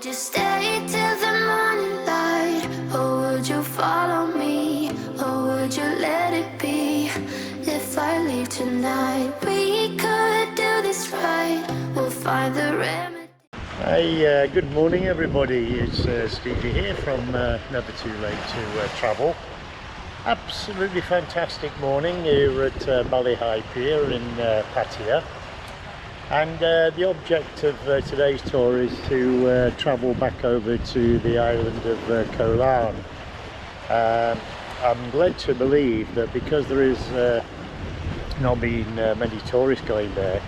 Would you stay till the morning light, or would you follow me, or would you let it be? If I leave tonight, we could do this right. We'll find the remedy. Hey, good morning everybody. It's Stevie here from Never Too Late to Travel. Absolutely fantastic morning here at Bali Hi Pier in Pattya. And the object of today's tour is to travel back over to the island of Koh Larn. I'm led to believe that because there is not been many tourists going there,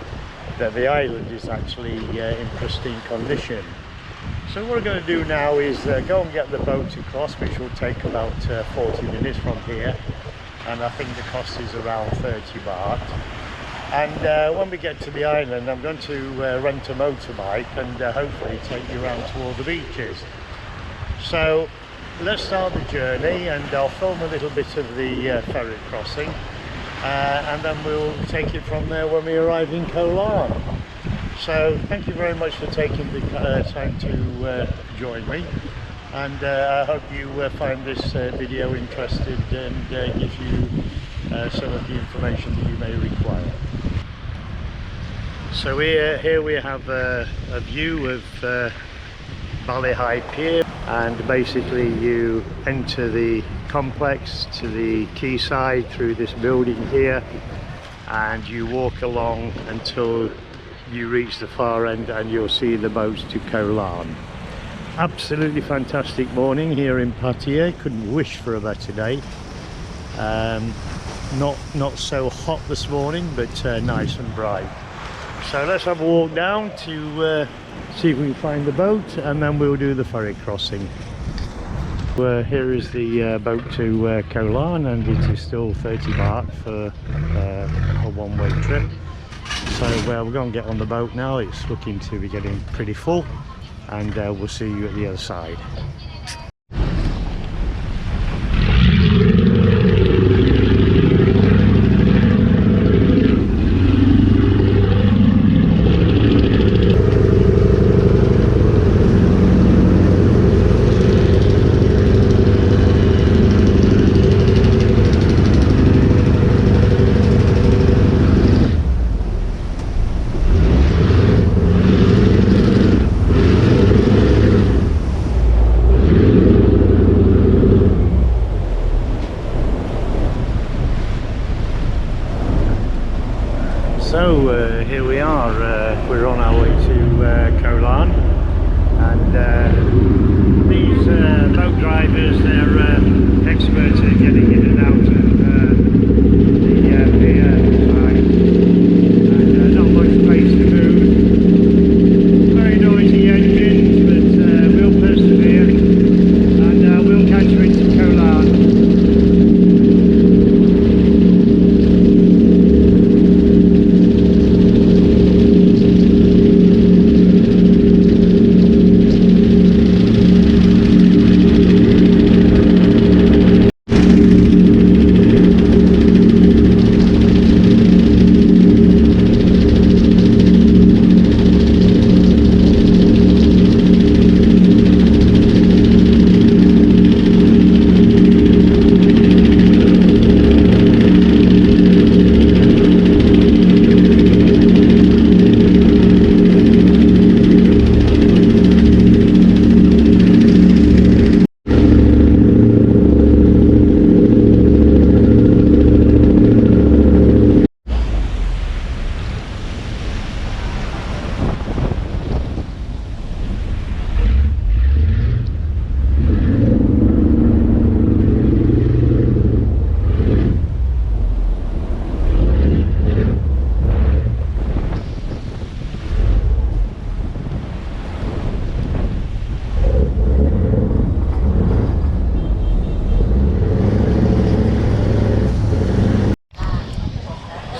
that the island is actually in pristine condition. So what we're going to do now is go and get the boat across, which will take about 40 minutes from here, and I think the cost is around 30 baht. And when we get to the island, I'm going to rent a motorbike and hopefully take you around to all the beaches. So let's start the journey, and I'll film a little bit of the ferry crossing, and then we'll take it from there when we arrive in Koh Larn. So thank you very much for taking the time to join me, and I hope you find this video interesting and gives you some of the information that you may require. So here we have a view of Bali Hi Pier, and basically you enter the complex to the quayside through this building here, and you walk along until you reach the far end and you'll see the boats to Koh Larn. Absolutely fantastic morning here in Pattaya. Couldn't wish for a better day. Not so hot this morning, but nice and bright. So let's have a walk down to see if we can find the boat, and then we'll do the ferry crossing. Here is the boat to Koh Larn, and it is still 30 baht for a one-way trip. So we're going to get on the boat now. It's looking to be getting pretty full, and we'll see you at the other side. So here we are, we're on our way to Koh Larn, and these boat drivers, they're experts at getting in and out of the pier side, and not much space to move. Very noisy engines, but we'll persevere, and we'll catch you into Koh Larn.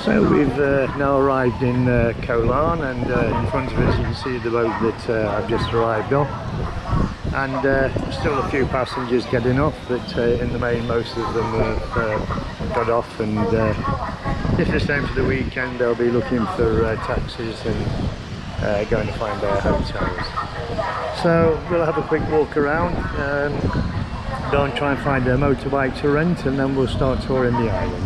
So we've now arrived in Koh Larn, and in front of us you can see the boat that I've just arrived on, and still a few passengers getting off, but in the main most of them have got off, and if it's time for the weekend they'll be looking for taxis and going to find their hotels. So we'll have a quick walk around, go and try and find a motorbike to rent, and then we'll start touring the island.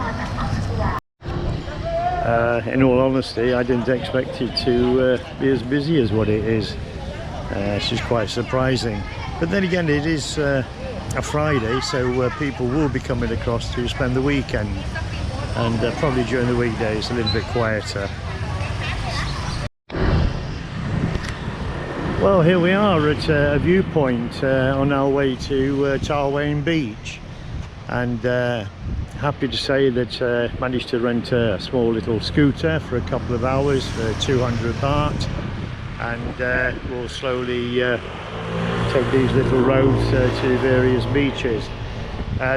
In all honesty, I didn't expect it to be as busy as what it is. It's just quite surprising. But then again, it is a Friday, so people will be coming across to spend the weekend, and probably during the weekdays a little bit quieter. Well, here we are at a viewpoint on our way to Tarwain Beach, and happy to say that managed to rent a small little scooter for a couple of hours for 200 baht, and we'll slowly take these little roads to various beaches.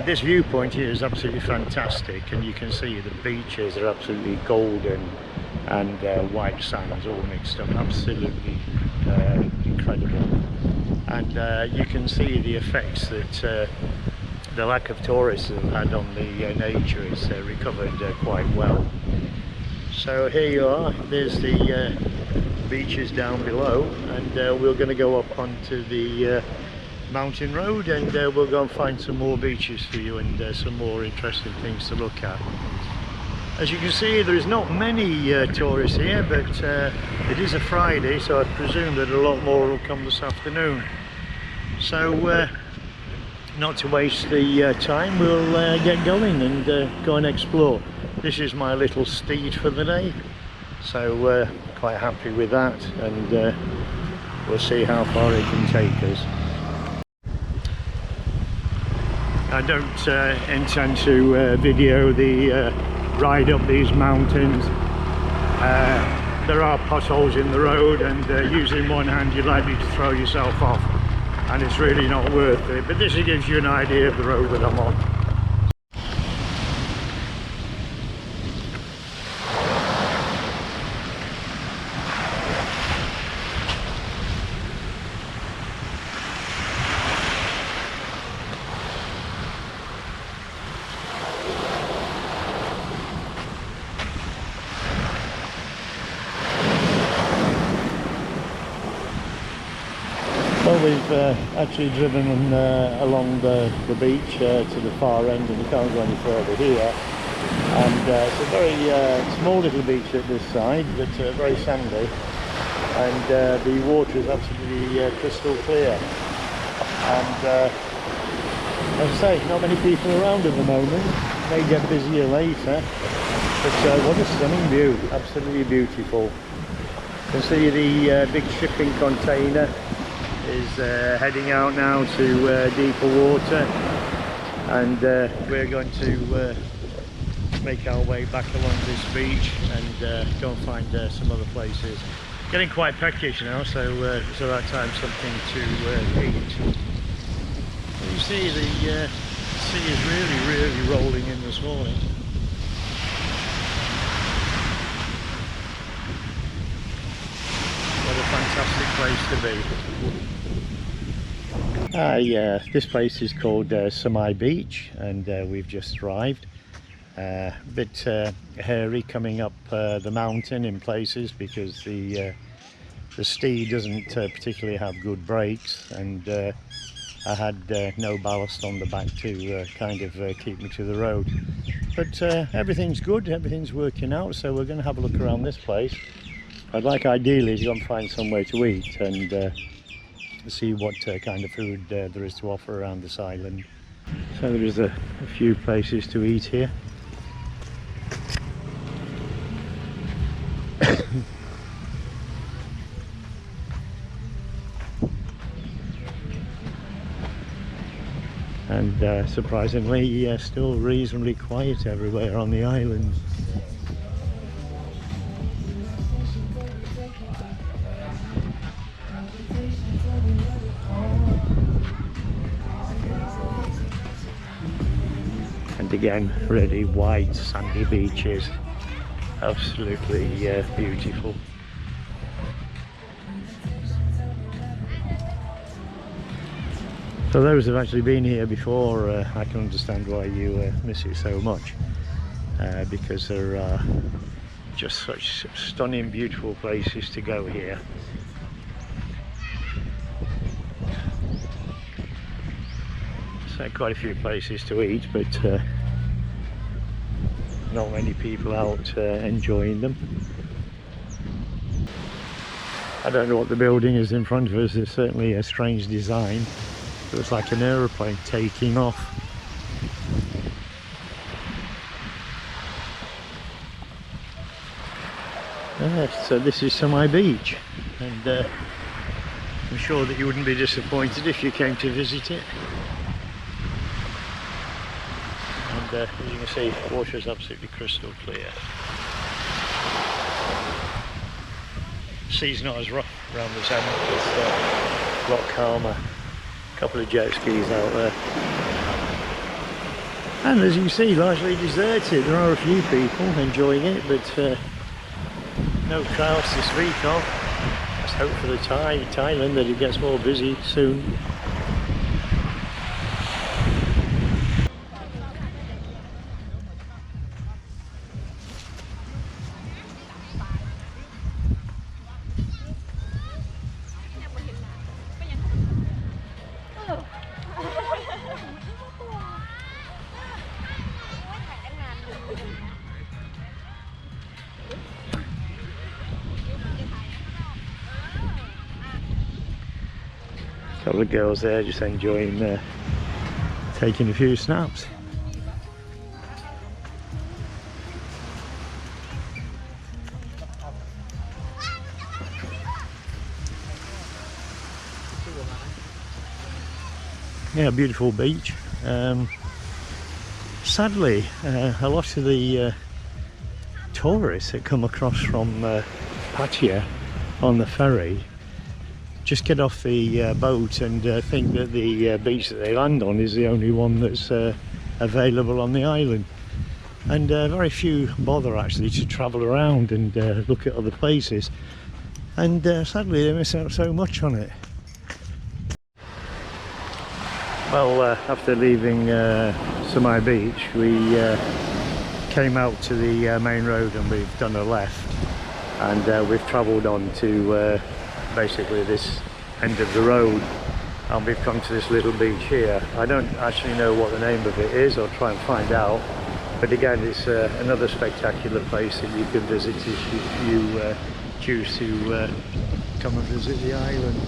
This viewpoint here is absolutely fantastic, and you can see the beaches are absolutely golden and white sands all mixed up, absolutely incredible. And you can see the effects that the lack of tourists have had on the nature. It's recovered quite well. So here you are, there's the beaches down below, and we're going to go up onto the mountain road, and we'll go and find some more beaches for you and some more interesting things to look at. As you can see, there is not many tourists here, but it is a Friday, so I presume that a lot more will come this afternoon. So not to waste the time, we'll get going and go and explore. This is my little steed for the day, so quite happy with that, and we'll see how far it can take us. I don't intend to video the ride up these mountains. There are potholes in the road, and using one hand you're likely to throw yourself off, and it's really not worth it, but this gives you an idea of the road that I'm on. Well, we've actually driven along the beach to the far end, and we can't go any further here. And it's a very small little beach at this side, but very sandy, and the water is absolutely crystal clear. And as I say, not many people around at the moment. May get busier later, but what a stunning view, absolutely beautiful. You can see the big shipping container is heading out now to deeper water, and we're going to make our way back along this beach and go and find some other places. Getting quite peckish now, so it's the right time something to eat. You see the sea is really rolling in this morning. What a fantastic place to be. This place is called Samai Beach, and we've just arrived. A bit hairy coming up the mountain in places because the steed doesn't particularly have good brakes, and I had no ballast on the back to kind of keep me to the road. But everything's good, everything's working out, so we're going to have a look around this place. I'd like ideally to go and find somewhere to eat and see what kind of food there is to offer around this island. So there is a few places to eat here. And surprisingly still reasonably quiet everywhere on the island. And again, really wide sandy beaches, absolutely beautiful. So those who've actually been here before, I can understand why you miss it so much, because there are just such stunning, beautiful places to go here. So quite a few places to eat, but not many people out enjoying them. I don't know what the building is in front of us. It's certainly a strange design. It looks like an aeroplane taking off. So this is Semi Beach, and I'm sure that you wouldn't be disappointed if you came to visit it. And as you can see, the water is absolutely crystal clear. The sea's not as rough around this end, it's a lot calmer. A couple of jet skis out there. And as you can see, largely deserted. There are a few people enjoying it, but no crowds to speak of. Let's hope for the Thailand that it gets more busy soon. A couple of girls there just enjoying taking a few snaps. Yeah, beautiful beach. Sadly, a lot of the tourists that come across from Pattya on the ferry just get off the boat and think that the beach that they land on is the only one that's available on the island, and very few bother actually to travel around and look at other places, and sadly they miss out so much on it. Well, after leaving Semi Beach, we came out to the main road and we've done a left, and we've travelled on to basically this end of the road, and we've come to this little beach here. I don't actually know what the name of it is. I'll try and find out, but again, it's another spectacular place that you can visit if you choose to come and visit the island.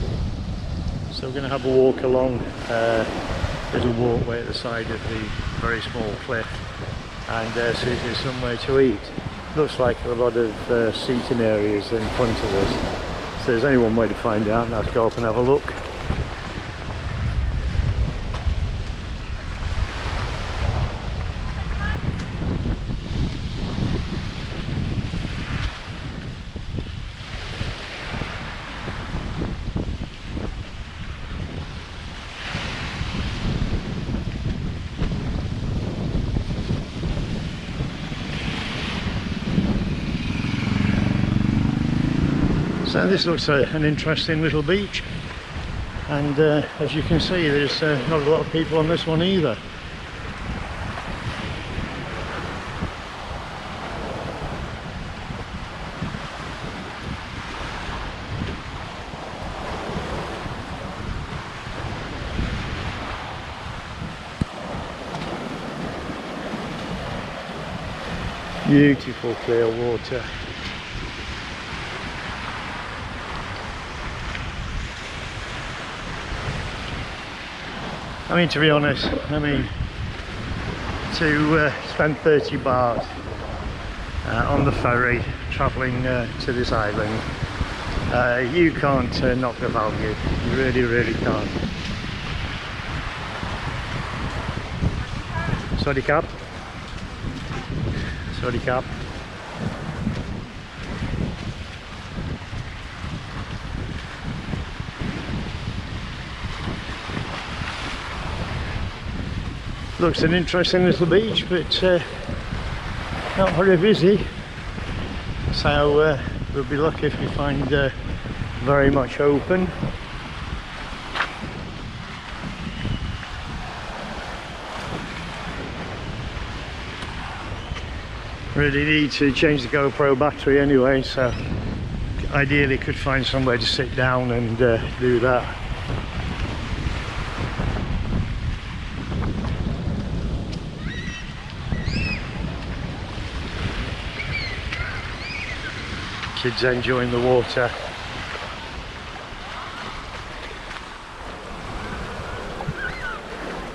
So we're going to have a walk along little walkway at the side of the very small cliff, and see if there's somewhere to eat. Looks like a lot of seating areas in front of us. So there's only one way to find out, and let's go up and have a look. So this looks an interesting little beach, and as you can see, there's not a lot of people on this one either. Beautiful clear water. I mean, to be honest, to spend 30 baht on the ferry travelling to this island, you can't knock the value. You really, really can't. Sorry, Cap. Sorry, Cap. Looks an interesting little beach, but not very busy, so we'll be lucky if we find very much open. Really need to change the GoPro battery anyway, so ideally could find somewhere to sit down and do that. Kids enjoying the water.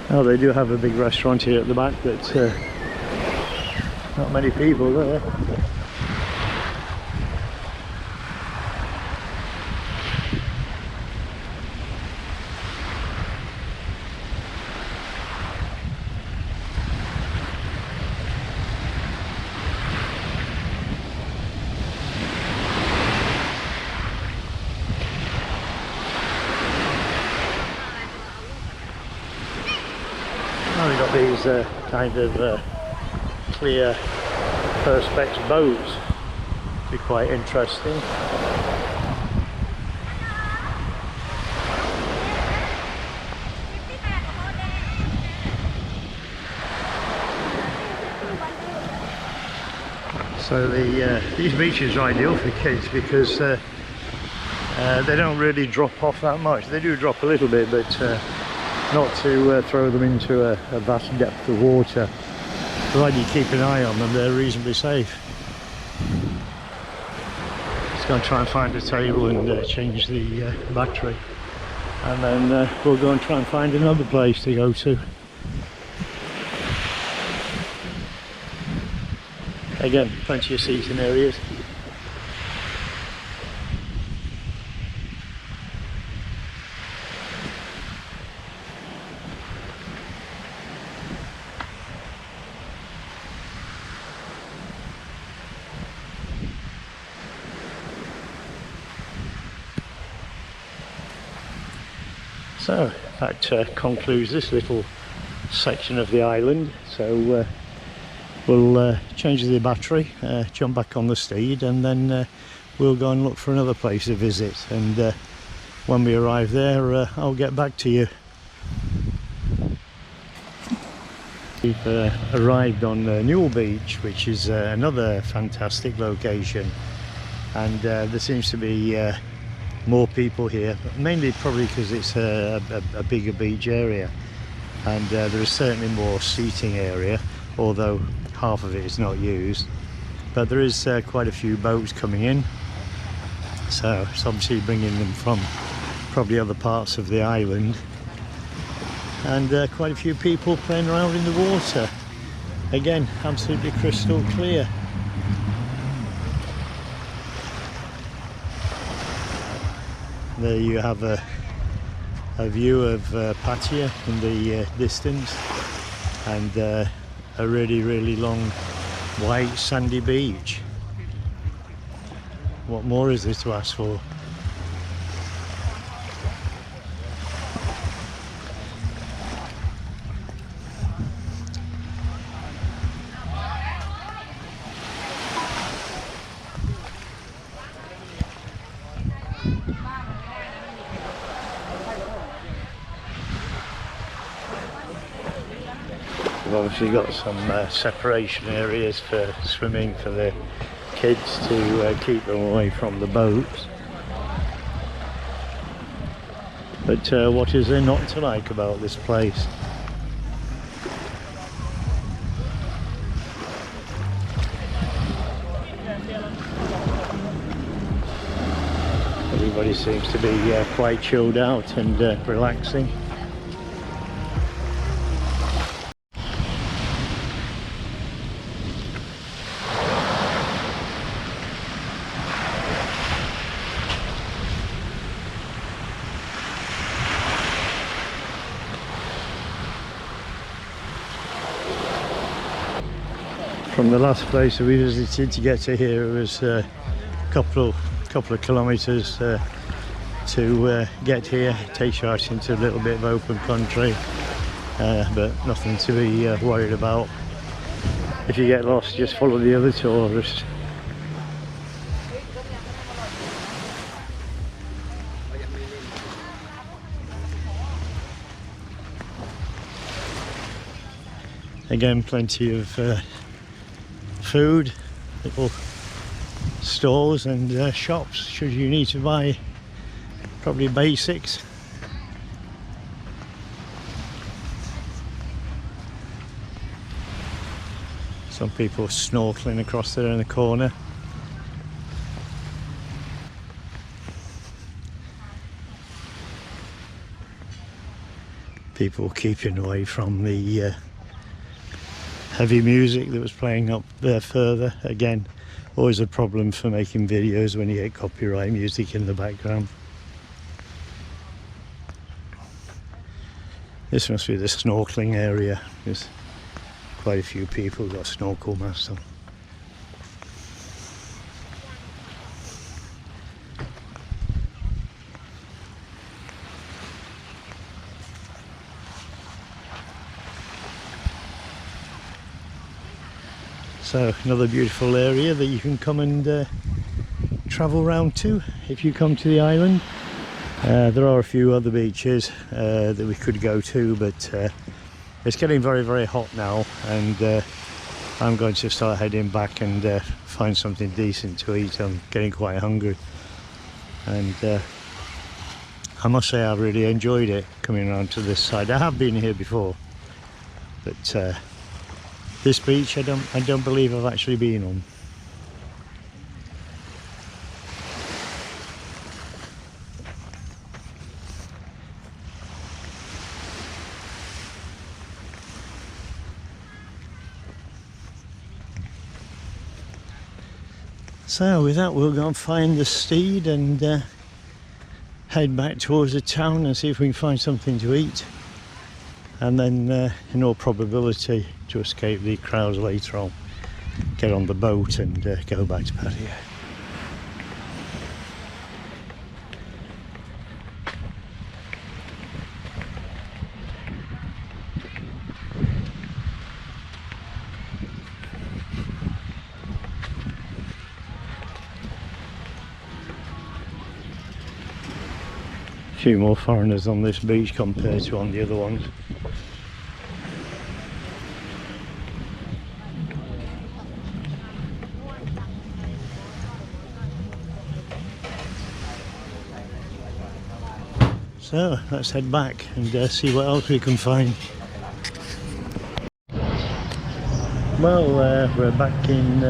Oh, they do have a big restaurant here at the back, but not many people there. Oh, we've got these kind of clear perspex boats. Be quite interesting. So these beaches are ideal for kids because they don't really drop off that much. They do drop a little bit, but not to throw them into a vast depth of water. Provided you keep an eye on them, they're reasonably safe. Just going to try and find a table and change the battery, and then we'll go and try and find another place to go to. Again, plenty of seating areas. So that concludes this little section of the island. So we'll change the battery, jump back on the steed, and then we'll go and look for another place to visit. And when we arrive there, I'll get back to you. We've arrived on Newell Beach, which is another fantastic location, and there seems to be more people here, but mainly probably because it's a bigger beach area, and there is certainly more seating area, although half of it is not used. But there is quite a few boats coming in, so it's obviously bringing them from probably other parts of the island, and quite a few people playing around in the water. Again, absolutely crystal clear. There you have a view of Pattya in the distance, and a really long white sandy beach. What more is there to ask for? We've obviously got some separation areas for swimming for the kids to keep them away from the boats. But what is there not to like about this place? Everybody seems to be quite chilled out and relaxing. From the last place that we visited to get to here, it was a couple of kilometres to get here. It takes you out into a little bit of open country, but nothing to be worried about. If you get lost, just follow the other tourists. Again, plenty of food, little stores and shops should you need to buy probably basics. Some people snorkeling across there in the corner. people keeping away from the heavy music that was playing up there further. Again, always a problem for making videos when you get copyright music in the background. This must be the snorkeling area. There's quite a few people got snorkel masks on. So another beautiful area that you can come and travel round to if you come to the island. There are a few other beaches that we could go to, but it's getting very, very hot now, and I'm going to start heading back and find something decent to eat. I'm getting quite hungry, and I must say I've really enjoyed it coming around to this side. I have been here before, but this beach I don't believe I've actually been on. So with that, we'll go and find the steed and head back towards the town and see if we can find something to eat, and then in all probability, to escape the crowds later on, get on the boat and go back to Pattya. A few more foreigners on this beach compared to on the other ones. So let's head back and see what else we can find. Well, we're back in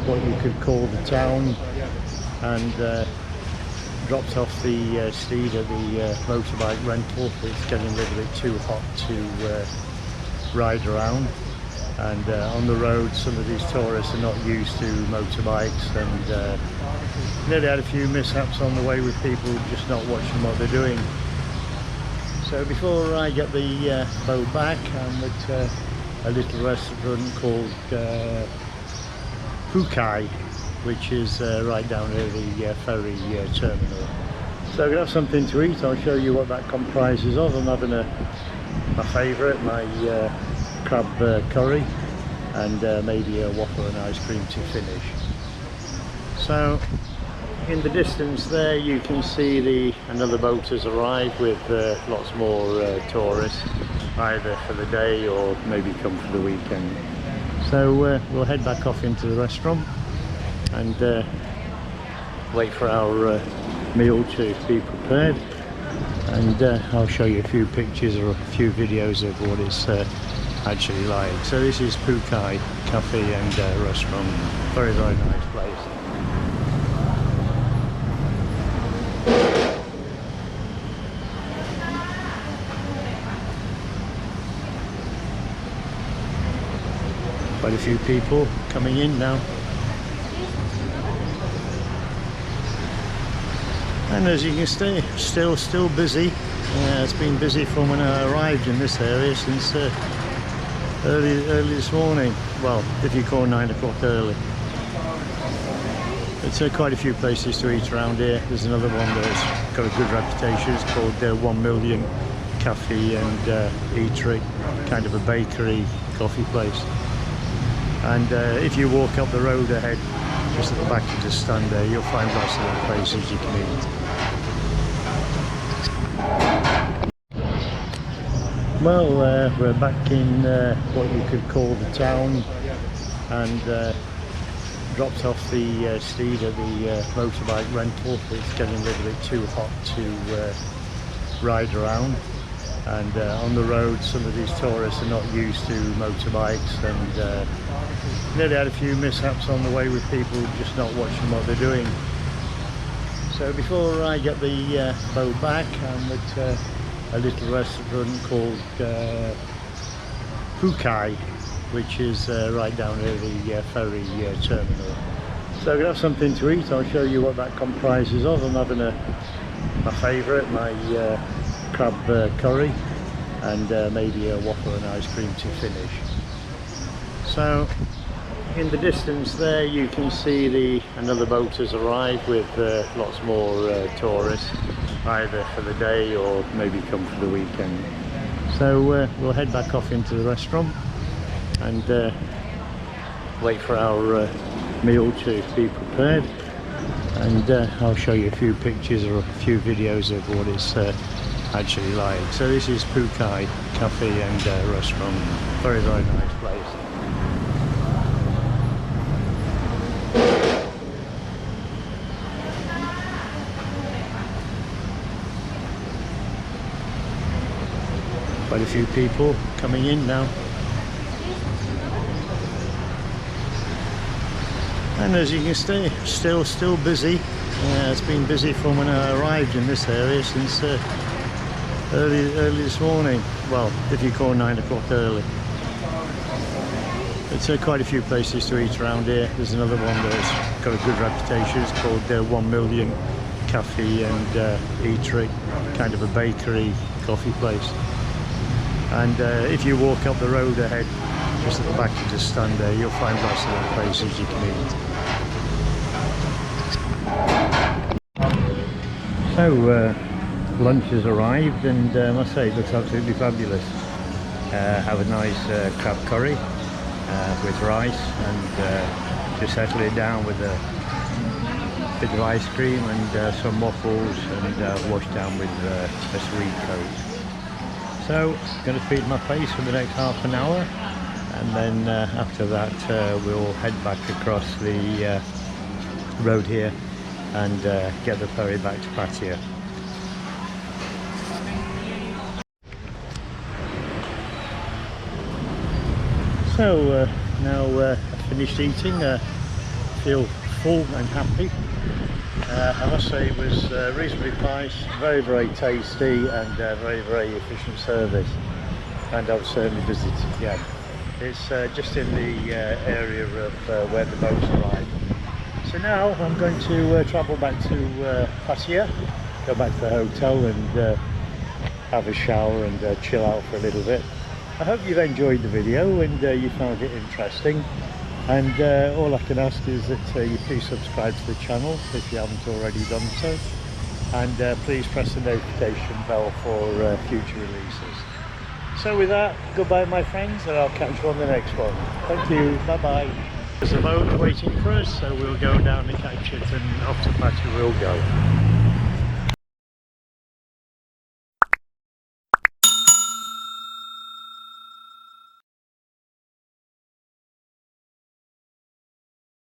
what you could call the town, and dropped off the steed at the motorbike rental. It's getting a little bit too hot to ride around, and on the road some of these tourists are not used to motorbikes, and nearly had a few mishaps on the way with people just not watching what they're doing. So before I get the boat back, I'm at a little restaurant called Pattya, which is right down near the ferry terminal. So I'm going to have something to eat. I'll show you what that comprises of. I'm having my favourite, my crab curry, and maybe a waffle and ice cream to finish. So in the distance there you can see another boat has arrived with lots more tourists, either for the day or maybe come for the weekend. So we'll head back off into the restaurant and wait for our meal to be prepared, and I'll show you a few pictures or a few videos of what it's actually like. So this is Pattya Cafe and Restaurant. Very, very nice place. Quite a few people coming in now. And as you can see, still busy. It's been busy from when I arrived in this area since early this morning. Well, if you call 9 o'clock early. It's quite a few places to eat around here. There's another one that's got a good reputation. It's called 1 Million Cafe and Eatery, kind of a bakery coffee place. And if you walk up the road ahead, just at the back of the stand there, you'll find lots of other places you can eat. Well, we're back in what you could call the town, and dropped off the steed at the motorbike rental. It's getting a little bit too hot to ride around, and on the road some of these tourists are not used to motorbikes, and nearly had a few mishaps on the way with people just not watching what they're doing. So before I get the boat back, I'm at a little restaurant called Phuket, which is right down near the ferry terminal. So I'm going to have something to eat. I'll show you what that comprises of. I'm having my favourite, my crab curry, and maybe a waffle and ice cream to finish. So in the distance there you can see another boat has arrived with lots more tourists, either for the day or maybe come for the weekend. So we'll head back off into the restaurant and wait for our meal to be prepared, and I'll show you a few pictures or a few videos of what it's actually like. So this is Phuket Cafe and Restaurant. Very, very nice place. Quite a few people coming in now. And as you can see, still busy. It's been busy from when I arrived in this area since early this morning. Well, if you call 9 o'clock early. It's quite a few places to eat around here. There's another one that's got a good reputation. It's called 1 Million Cafe and Eatery, kind of a bakery coffee place. And if you walk up the road ahead, just at the back of the stand there, you'll find lots of other places you can eat. So lunch has arrived, and I must say it looks absolutely fabulous. Have a nice crab curry with rice, and just settle it down with a bit of ice cream and some waffles, and wash down with a sweet coat. So going to feed my face for the next half an hour, and then after that we'll head back across the road here and get the ferry back to Pattya. So now I've finished eating, feel full and happy. I must say it was reasonably priced, very, very tasty, and very, very efficient service, and I would certainly visit it again. It's just in the area of where the boats arrive. So now I'm going to travel back to Pattaya, go back to the hotel and have a shower and chill out for a little bit. I hope you've enjoyed the video and you found it interesting. And all I can ask is that you please subscribe to the channel if you haven't already done so, and please press the notification bell for future releases. So with that, goodbye my friends, and I'll catch you on the next one. Thank you, bye bye. There's a boat waiting for us, so we'll go down and catch it, and off to Pattya we'll go.